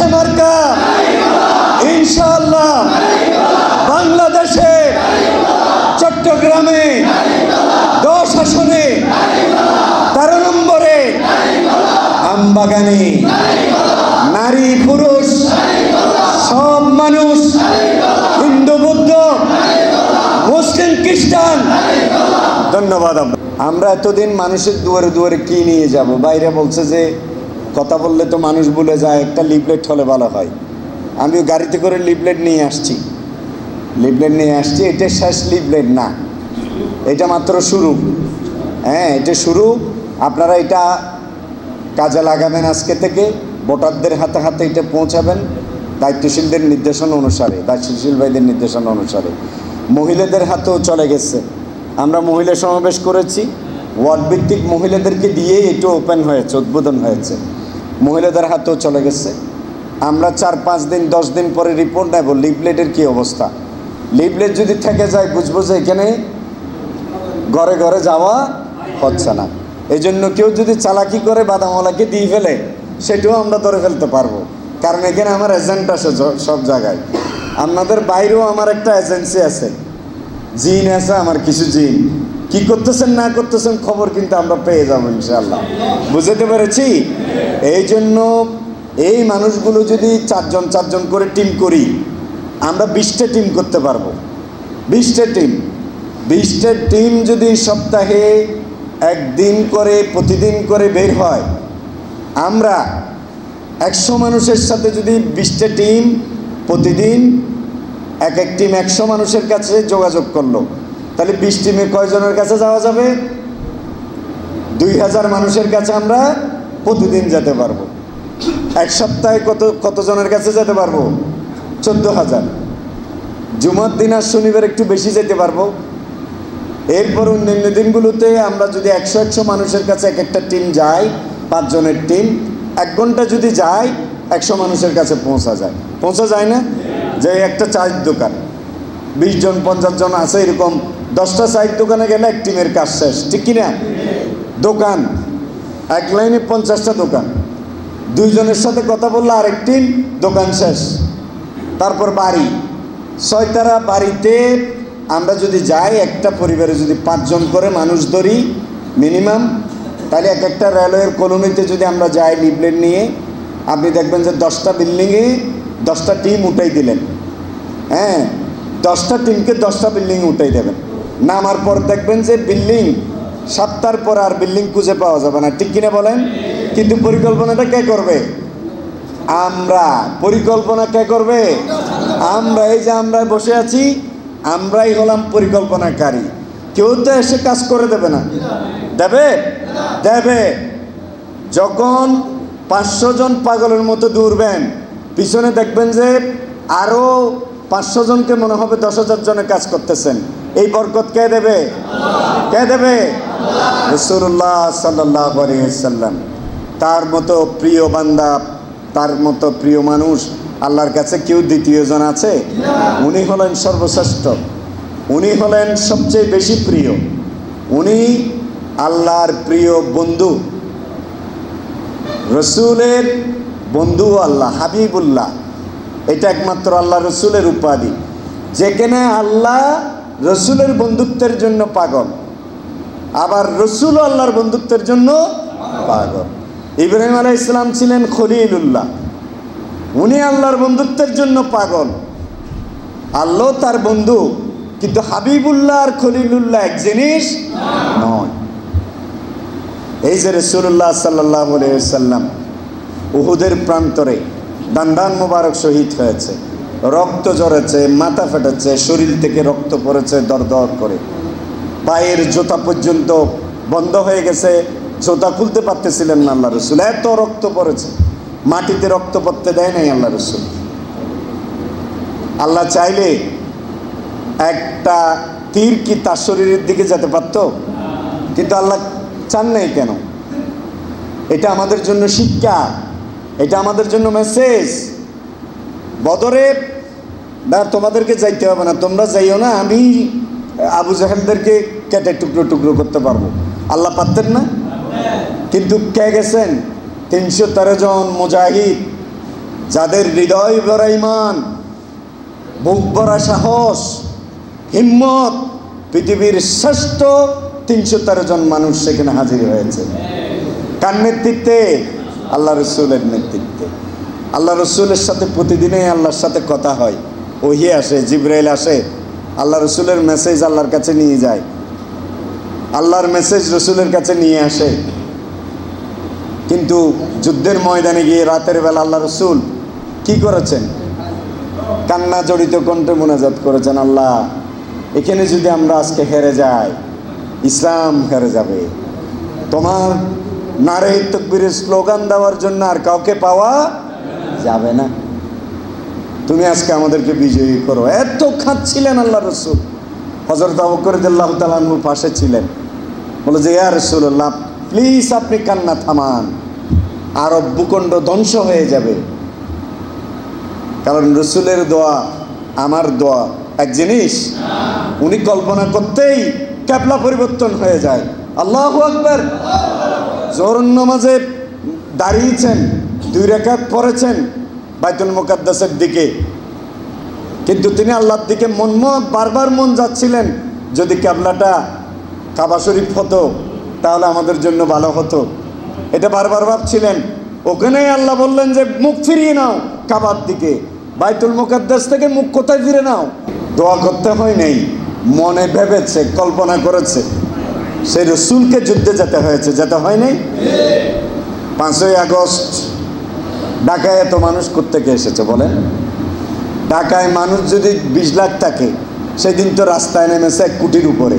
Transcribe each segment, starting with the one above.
কিসে মার্কা? ইনশাআল্লাহ বাংলাদেশে চট্টগ্রামে 10 আসনে 13 নম্বরে আমবাগানে নারী পুরুষ সব মানুষ, হিন্দু বৌদ্ধ মুসলিম খ্রিস্টান। ধন্যবাদ। আমরা এতদিন মানুষের দুয়ারে দুয়ারে কি নিয়ে যাব? বাইরে বলছে যে কথা বললে তো মানুষ ভুলে যায়, একটা লিফলেট হলে ভালো হয়। আমি গাড়িতে করে লিফলেট নিয়ে আসছি, এটা শেষ লিফলেট না, এটা মাত্র শুরু। হ্যাঁ, এটা শুরু। আপনারা এটা কাজে লাগাবেন আজকে থেকে, ভোটারদের হাতে হাতে এটা পৌঁছাবেন দায়িত্বশীলদের নির্দেশনা অনুসারে, দায়িত্বশীল ভাইদের নির্দেশনা অনুসারে। মহিলাদের হাতেও চলে গেছে। আমরা মহিলা সমাবেশ করেছি, ওয়ার্ড ভিত্তিক মহিলাদেরকে দিয়েই এটা ওপেন হয়েছে, উদ্বোধন হয়েছে। মহিলাদের হাতেও চলে গেছে। আমরা 4-5 দিন 10 দিন পরে রিপোর্ট নেব লিফলেটের কী অবস্থা। লিফলেট যদি থেকে যায় বুঝবো যে এখানে ঘরে ঘরে যাওয়া হচ্ছে না। এই জন্য কেউ যদি চালাকি করে বাদামওয়ালাকে দিয়ে ফেলে সেটাও আমরা ধরে ফেলতে পারবো, কারণ এখানে আমার এজেন্ট আছে সব জায়গায়। আপনাদের বাইরেও আমার একটা এজেন্সি আছে, জিন আছে আমার কিছু জিন। কি করতেছেন না করতেছেন খবর কিন্তু আমরা পেয়ে যাবো ইনশাআল্লাহ। বুঝতে পেরেছি? এই জন্য এই মানুষগুলো যদি 4 জন করে টিম করি, আমরা 20টা টিম করতে পারবো। 20টা টিম যদি সপ্তাহে একদিন করে প্রতিদিন করে বের হয়, আমরা 100 মানুষের সাথে যদি 20টা টিম প্রতিদিন এক টিম 100 মানুষের কাছে যোগাযোগ করলো, তাহলে 20 টিমে কয়জনের কাছে যাওয়া যাবে? 2000 মানুষের কাছে আমরা প্রতিদিন যেতে পারবো। এক সপ্তাহে কতজনের কাছে যেতে পারবো? 14,000। জুমার দিন আর শনিবার একটু বেশি যেতে পারবো। এরপর অন্যান্য দিনগুলোতে আমরা যদি 100 মানুষের কাছে একটা টিম যায়, 5 জনের টিম, 1 ঘন্টা যদি যায় 100 মানুষের কাছে পৌঁছা যায় না? যে একটা চায়ের দোকান 20 জন 50 জন আছে, এরকম 10টা চায়ের দোকানে গেলে এক টিমের কাজ শেষ, ঠিক কিনা? দোকান এক লাইনে 50টা দোকান, 2 জনের সাথে কথা বললে আরেক টিম, দোকান শেষ। তারপর বাড়ি 6টারা বাড়িতে আমরা যদি যাই, একটা পরিবারে যদি 5 জন করে মানুষ ধরি মিনিমাম, তাহলে একটা রেলওয়ের কলোনিতে যদি আমরা যাই লিফলেট নিয়ে, আপনি দেখবেন যে 10টা বিল্ডিংয়ে 10টা টিম উঠাই দিলেন। হ্যাঁ, 10টা টিমকে 10টা বিল্ডিং উঠাই দেবেন। নামার পর দেখবেন যে বিল্ডিং 7টার পর আর বিল্ডিং খুঁজে পাওয়া যাবে না, ঠিক কিনা বলেন? কিন্তু পরিকল্পনাটা কে করবে? আমরা। পরিকল্পনা কে করবে? আমরা। এই যে আমরা বসে আছি, আমরাই হলাম পরিকল্পনাকারী। কেউ তো এসে কাজ করে দেবে না। দেবে। যখন 500 জন পাগলের মতো দৌড়বেন, পিছনে দেখবেন যে আরও 500 জনকে মনে হবে 10,000 জনে কাজ করতেছেন। এই বরকত কে দেবে? রাসূলুল্লাহ সাল্লাল্লাহু আলাইহি ওয়াসাল্লাম। তার মতো প্রিয় বান্দা, তার মতো প্রিয় মানুষ আল্লাহর কাছে কেউ দ্বিতীয়জন আছে? উনি হলেন সর্বশ্রেষ্ঠ, উনি হলেন সবচেয়ে বেশি প্রিয়, উনি আল্লাহর প্রিয় বন্ধু। রসুলের বন্ধু আল্লাহ, হাবিবুল্লাহ, এটা একমাত্র আল্লাহ রসুলের উপাধি। যেখানে আল্লাহ রসুলের বন্ধুত্বের জন্য পাগল, আবার রসুল আল্লাহর বন্ধুত্বের জন্য পাগল। ইব্রাহিম আলাইহিস সালাম ছিলেন খলিলুল্লাহ, উনি আল্লাহর বন্ধুত্বের জন্য পাগল, আল্লাহ তার বন্ধু। কিন্তু হাবিবুল্লাহ আর খলিলুল্লাহ এক জিনিস নয়। এই যে রাসূলুল্লাহ সাল্লাল্লাহু আলাইহি ওয়াসাল্লাম উহুদের প্রান্তরে দান্দান মোবারক শহীদ হয়েছে, রক্ত ঝরেছে, মাথা ফেটেছে, শরীর থেকে রক্ত পড়েছে দরদর করে, পায়ের জুতা পর্যন্ত বন্ধ হয়ে গেছে, জুতা খুলতে পারতেছিলেন না আল্লাহ রসুল, এত রক্ত পড়েছে। মাটিতে রক্ত পড়তে দেয় নাই আল্লাহ রসুল। আল্লাহ চাইলে একটা তীর কি তার শরীরের দিকে যেতে পারত? কিন্তু আল্লাহ চান নাই কেন? এটা আমাদের জন্য শিক্ষা, এটা আমাদের জন্য মেসেজ। বদরে না তোমাদেরকে যাইতে হবে না, তোমরা যাইও না, আমি আবু জাহেলদেরকে কেটে টুকরো টুকরো করতে পারবো। আল্লাহ পারতেন না? কিন্তু কে গেছেন? 313 জন মুজাহিদ যাদের হৃদয় ভরা ঈমান, বুক ভরা সাহস, হিম্মত, পৃথিবীর শ্রেষ্ঠ 313 জন মানুষ সেখানে হাজির হয়েছে। কার নেতৃত্বে? আল্লাহ রসুলের নেতৃত্বে। আল্লাহ রসুলের সাথে প্রতিদিনই আল্লাহর সাথে কথা হয়, ওহী আসে, জিবরাইল আসে, আল্লাহ রসুলের মেসেজ আল্লাহর কাছে নিয়ে যায়, আল্লাহর মেসেজ রসুলের কাছে নিয়ে আসে। কিন্তু যুদ্ধের ময়দানে গিয়ে রাতের বেলা আল্লাহ রসুল কি করেছেন? কান্না জড়িত কণ্ঠে মুনাজাত করেছেন, আল্লাহ এখানে যদি আমরা আজকে হেরে যাই, ইসলাম হেরে যাবে। তোমার নারে তাকবীরের স্লোগান দেওয়ার জন্য আর কাউকে পাওয়া যাবে না। তুমি আজকে আমাদেরকে বিজয়ী করো। এত খাচ্ছিলেন আল্লাহ রসুল। হযরত আবু বকর রাদিয়াল্লাহু তাআলা আনহু পাশে ছিলেন, বলে যে ইয়া রাসূলুল্লাহ প্লিজ আপনি কান্না থামান, আরব ভূখণ্ড ধ্বংস হয়ে যাবে। কারণ রসুলের দোয়া আমার দোয়া এক জিনিস, উনি কল্পনা করতেই ক্যাবলা পরিবর্তন হয়ে যায়। আল্লাহু আকবার। জোহর নামাজে দাঁড়িয়েছেন, 2 রাকাত পড়েছেন বাইতুল মুকাদ্দাসের দিকে, কিন্তু তিনি আল্লাহর দিকে বারবার মন যাচ্ছিলেন, যদি ক্যাবলাটা কাবা শরীফ হতো তাহলে আমাদের জন্য ভালো হতো, এটা বারবার ভাবছিলেন। ওখানেই আল্লাহ বললেন যে মুখ ফিরিয়ে নাও কাবার দিকে, বাইতুল মুকাদ্দাস থেকে মুখ কোথায় ফিরে নাও? দোয়া করতে হয় নাই, মনে ভেবেছে, কল্পনা করেছে। সেই রসুলকে যুদ্ধে যেতে হয়েছে, যেতে হয় নাই। 5ই আগস্ট ঢাকায় এত মানুষ কোত্থেকে এসেছে বলেন? ঢাকায় মানুষ যদি 20 লাখ থাকে, সেদিন তো রাস্তায় নেমেছে 1 কোটির উপরে।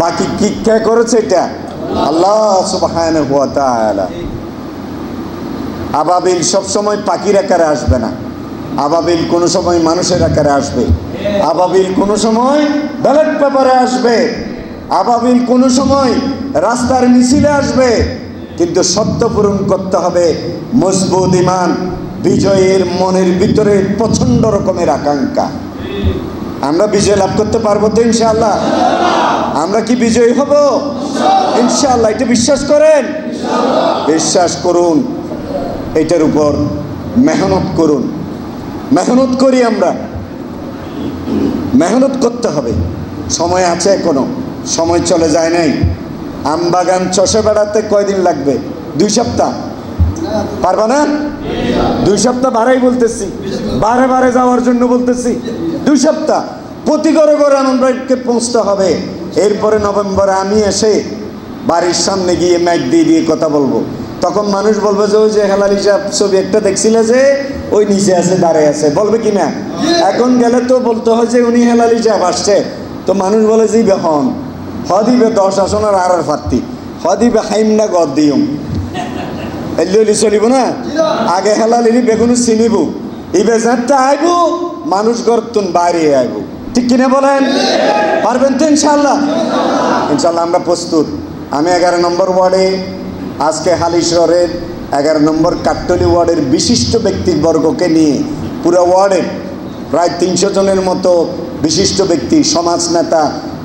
বাকি কি কে করেছে? এটা আল্লাহ সুবহানাহু ওয়া তাআলা। আবাবিল সবসময় পাখির আকারে আসবে না, আবাবিল কোনো সময় মানুষের আকারে আসবে, আবাবিল কোনো সময় ব্যালট পেপারে আসবে, আবাবিল কোনো সময় রাস্তার মিছিলে আসবে। কিন্তু সত্য পূরণ করতে হবে মজবুত ঈমান, বিজয়ের মনের ভিতরে প্রচণ্ড রকমের আকাঙ্ক্ষা। আমরা বিজয় লাভ করতে পারবো তো ইনশাআল্লাহ? আমরা কি বিজয়ী হব ইনশাআল্লাহ? এটা বিশ্বাস করেন? বিশ্বাস করুন, এটার উপর মেহনত করুন। মেহনত করি, আমরা মেহনত করতে হবে। সময় আছে, এখনো সময় চলে যায় নাই। আমবাগান চষে বেড়াতে কয়দিন লাগবে? 2 সপ্তাহ। পারবা না? 2 সপ্তাহ বাড়াই বলতেছি, বারে বারে যাওয়ার জন্য বলতেছি। 2 সপ্তাহ প্রতি ঘরে ঘরে আমাদেরকে পৌঁছতে হবে। এরপরে নভেম্বরে আমি এসে বাড়ির সামনে গিয়ে মাইক দিয়ে দিয়ে কথা বলবো। তখন মানুষ বলবে যে ওই যে হেলাল হিসাব ছবি একটা দেখছিলে যে ওই নিচে আছে, দাঁড়িয়ে আছে, বলবে কি না? এখন গেলে তো বলতে হয় যে উনি হেলাল হিসাব আসছে, তো মানুষ বলে যে হন হদিবে 10 আসনের আর প্রার্থী, হদিবে হাইম না গদ দিয়ম, এলি চলিব না। আগে হেলালিনি বেগুন চিনিব, ইবে যাতে আইব মানুষ গর্তুন বাইরে আইব, ঠিক কিনা বলেন? পারবেন তো ইনশাআল্লাহ? ইনশাআল্লাহ আমরা প্রস্তুত। আমি 11 নম্বর ওয়ার্ডে আজকে হালিশহরের 11 নম্বর কাট্টলি ওয়ার্ডের বিশিষ্ট ব্যক্তিবর্গকে নিয়ে পুরো ওয়ার্ডের প্রায় 300 জনের মতো বিশিষ্ট ব্যক্তি, সমাজ নেতা,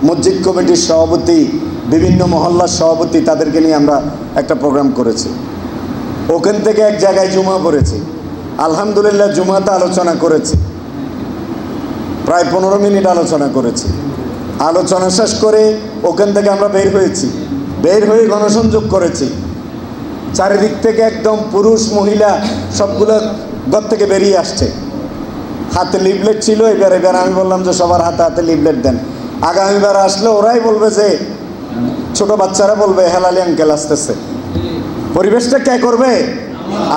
মসজিদ কমিটির সভাপতি, বিভিন্ন মহল্লার সভাপতি, তাদেরকে নিয়ে আমরা একটা প্রোগ্রাম করেছি। ওখান থেকে এক জায়গায় জুমা পড়েছি, আলহামদুলিল্লাহ জুমাতে আলোচনা করেছি, প্রায় 15 মিনিট আলোচনা করেছি। আলোচনা শেষ করে ওখান থেকে আমরা বের হয়েছি, বের হয়ে গণসংযোগ করেছি। চারিদিক থেকে একদম পুরুষ মহিলা সবগুলো ঘর থেকে বেরিয়ে আসছে, হাতে লিফলেট ছিল। এবার আমি বললাম যে সবার হাতে হাতে লিফলেট দেন, আগামীবার আসলে ওরাই বলবে যে, ছোট বাচ্চারা বলবে হেলালি আঙ্কেল আসতেছে। পরিবেশটা কে করবে?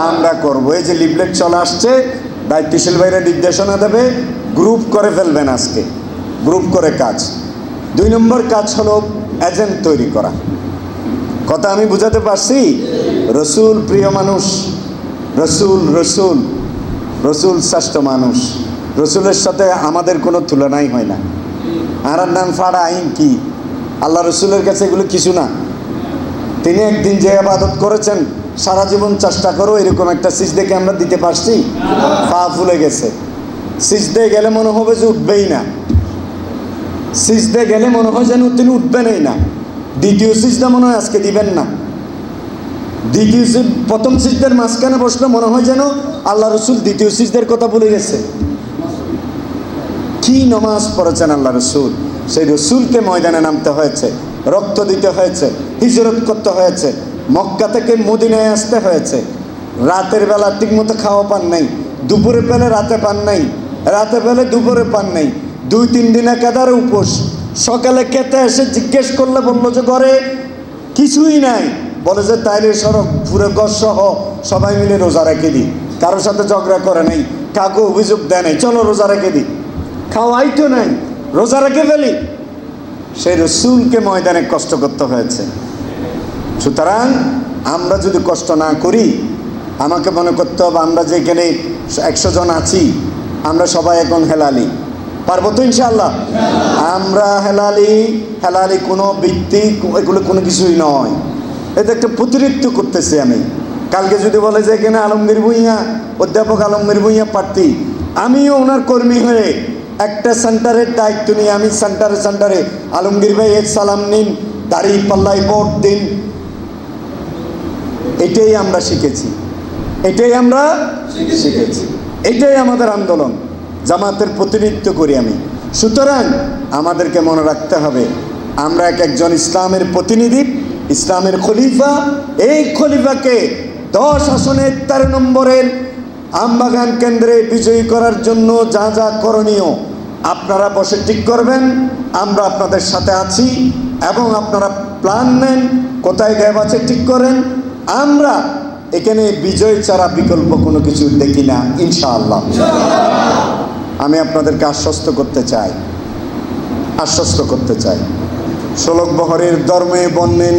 আমরা করবো। এই যে লিফলেট চলে আসছে, দায়িত্বশীল ভাইরা নির্দেশনা দেবে, গ্রুপ করে ফেলবেন আজকে, গ্রুপ করে কাজ। 2 নম্বর কাজ হলো এজেন্ট তৈরি করা। কথা আমি বুঝাতে পারছি? রসুল প্রিয় মানুষ, রসুল রসুল রসুল শ্রেষ্ঠ মানুষ, রসুলের সাথে আমাদের কোনো তুলনাই হয় না। আর নাম ফাড়া আইন কি? আল্লাহ রসুলের কাছে এগুলো কিছু না। তিনি একদিন যে ইবাদত করেছেন, সারা জীবন চেষ্টা করো এরকম একটা সিজদাকে আমরা দিতে পারছি? পা ফুলে গেছে। সিজদায় গেলে মনে হবে যে উঠবেই না, সিজদায় গেলে মনে হয় যেন তিনি উঠবেনই না। দ্বিতীয় সিজদা মনে হয় আজকে দিবেন না। প্রথম সিজদার মাঝখানে বসলে মনে হয় যেন আল্লাহ রসুল দ্বিতীয় সিজদার কথা বলে গেছে। কি নামাজ পড়েছেন আল্লাহ রসুল! সেই রসুলকে ময়দানে নামতে হয়েছে, রক্ত দিতে হয়েছে, হিজরত করতে হয়েছে, মক্কা থেকে মদিনায় আসতে হয়েছে। রাতের বেলা ঠিকমতো খাওয়া পান নাই, দুপুরে পেলে রাতে পান নাই, রাতে পেলে দুপুরে পান নাই, 2-3 দিন একাধারে উপোস। সকালে খেতে এসে জিজ্ঞেস করলে বললো যে ঘরে কিছুই নাই। বলে যে তাইলে সড়ক পুরো গজ সহ সবাই মিলে রোজা রেখে দিই। কারোর সাথে ঝগড়া করে নাই, কাউকে অভিযোগ দেয় নাই, চলো রোজা রেখে দিই। খাওয়াই তো নাই, রোজা রেখে ফেলি। সেই রসুলকে ময়দানে কষ্ট করতে হয়েছে। সুতরাং আমরা যদি কষ্ট না করি, আমাকে মনে করতে হবে আমরা যেখানে 100 জন আছি, আমরা সবাই এখন হেলালি। পারবো তো ইনশাআল্লাহ? আমরা হেলালি কোনো বৃত্তি, এগুলো কোনো কিছুই নয়। এটা একটা প্রতিনিধিত্ব করতেছি আমি। কালকে যদি বলে যে এখানে আলমগীর ভূঁইয়া, অধ্যাপক আলমগীর ভূঁইয়া প্রার্থী, আমিও ওনার কর্মী হয়ে একটা সেন্টারের দায়িত্ব নিয়ে আমি সেন্টারে আলমগীর ভাই এর সালাম নিন, দাঁড়িয়ে পাল্লায় ভোট দিন। এটাই আমরা শিখেছি, এটাই আমাদের আন্দোলন। জামাতের প্রতিনিধিত্ব করি আমি। সুতরাং আমাদেরকে মনে রাখতে হবে আমরা একজন ইসলামের প্রতিনিধি, ইসলামের খলিফা। এই খলিফাকে 10 আসনের 13 নম্বরের আমবাগান কেন্দ্রে বিজয়ী করার জন্য যা যা করণীয় আপনারা বসে ঠিক করবেন। আমরা আপনাদের সাথে আছি এবং আপনারা প্ল্যান নেন, কোথায় গ্যাপ আছে ঠিক করেন। আমরা এখানে বিজয় ছাড়া বিকল্প কোনো কিছু দেখি না ইনশাআল্লাহ। আমি আপনাদেরকে আশ্বস্ত করতে চাই শোলক বহরের ধর্মে বর্ণে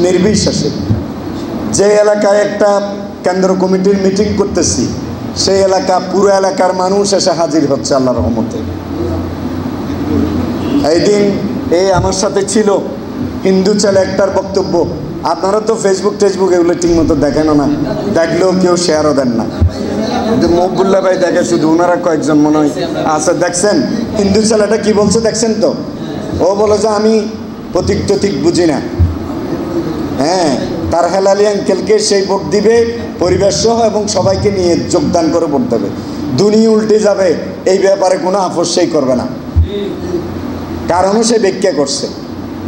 নির্বিশেষে যে এলাকায় একটা কেন্দ্র কমিটির মিটিং করতেছি, সেই পুরো এলাকার মানুষ এসে হাজির হচ্ছে আল্লাহর রহমতে। এই দিন আমার সাথে ছিল হিন্দু ছেলে একটার বক্তব্য। আপনারা তো ফেসবুক এগুলো ঠিক মতো দেখেন না, দেখলেও কেউ শেয়ারও দেন না। কিন্তু মকবুল্লাহ ভাই দেখে শুধু, ওনারা কয়েকজন মনে হয় আচ্ছা দেখছেন হিন্দু ছেলেটা কি বলছে দেখছেন তো? ও বলে যে আমি প্রতীক বুঝি না। হ্যাঁ, তার হেলালি আঙ্কেলকে সেই ভোট দিবে পরিবেশ সহ এবং সবাইকে নিয়ে যোগদান করে ভোট দেবে। দুনিয়া উল্টে যাবে, এই ব্যাপারে কোনো আপোষ সেই করবে না। কারণও সে ব্যাখ্যা করছে,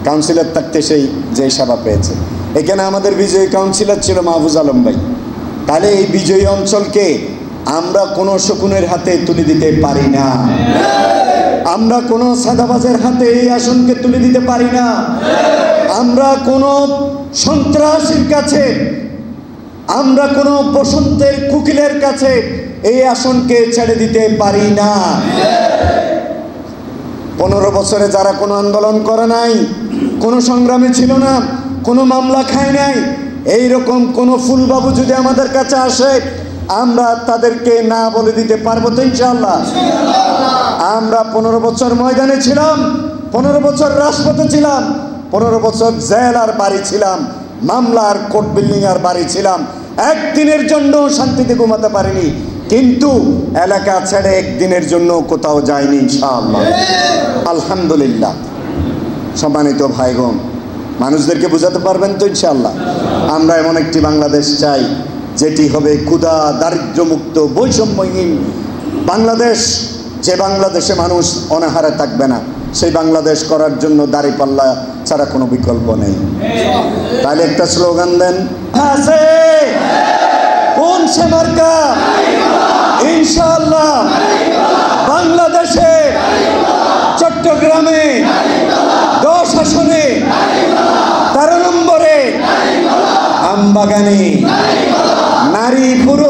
কাউন্সিলর থাকতে সেই যে সেবা পেয়েছে। এখানে আমাদের বিজয়ী কাউন্সিলর ছিল মাহফুজ আলম ভাই। তাহলে এই বিজয়ী অঞ্চলকে আমরা কোনো শকুনের হাতে তুলে দিতে পারি না, আমরা কোনো সাদাবাজের হাতে এই আসনকে তুলে দিতে পারি না, আমরা কোনো সন্ত্রাসীর কাছে, আমরা কোনো বসন্তের কুকিলের কাছে এই আসনকে ছেড়ে দিতে পারি না। 15 বছরে যারা কোনো আন্দোলন করে নাই, কোনো সংগ্রামে ছিল না, কোনো মামলা খায় নাই, এইরকম কোনো ফুলবাবু যদি আমাদের কাছে আসে, আমরা তাদেরকে না বলে দিতে পারবো তো ইনশাআল্লাহ? আমরা 15 বছর ময়দানে ছিলাম, 15 বছর রাজপথে ছিলাম, 15 বছর জেল আর বাড়ি ছিলাম, মামলা আর কোর্ট বিল্ডিং আর বাড়ি ছিলাম। একদিনের জন্য শান্তিতে ঘুমাতে পারিনি, কিন্তু এলাকা ছেড়ে একদিনের জন্য কোথাও যায়নি ইনশাআল্লাহ। আলহামদুলিল্লাহ। সম্মানিত ভাইগণ, মানুষদেরকে বোঝাতে পারবেন তো ইনশাআল্লাহ? আমরা এমন একটি বাংলাদেশ চাই যেটি হবে ক্ষুধা দারিদ্র্যমুক্ত বৈষম্যহীন বাংলাদেশ, যে বাংলাদেশে মানুষ অনাহারে থাকবে না। সেই বাংলাদেশ করার জন্য দাঁড়িপাল্লা ছাড়া কোনো বিকল্প নেই। তাহলে একটা স্লোগান দেন, আছে কোন সে মার্কা? ইনশাআল্লাহ বাংলাদেশে চট্টগ্রামে 10 আসনে 13 নম্বরে আমবাগানে নারী পুরুষ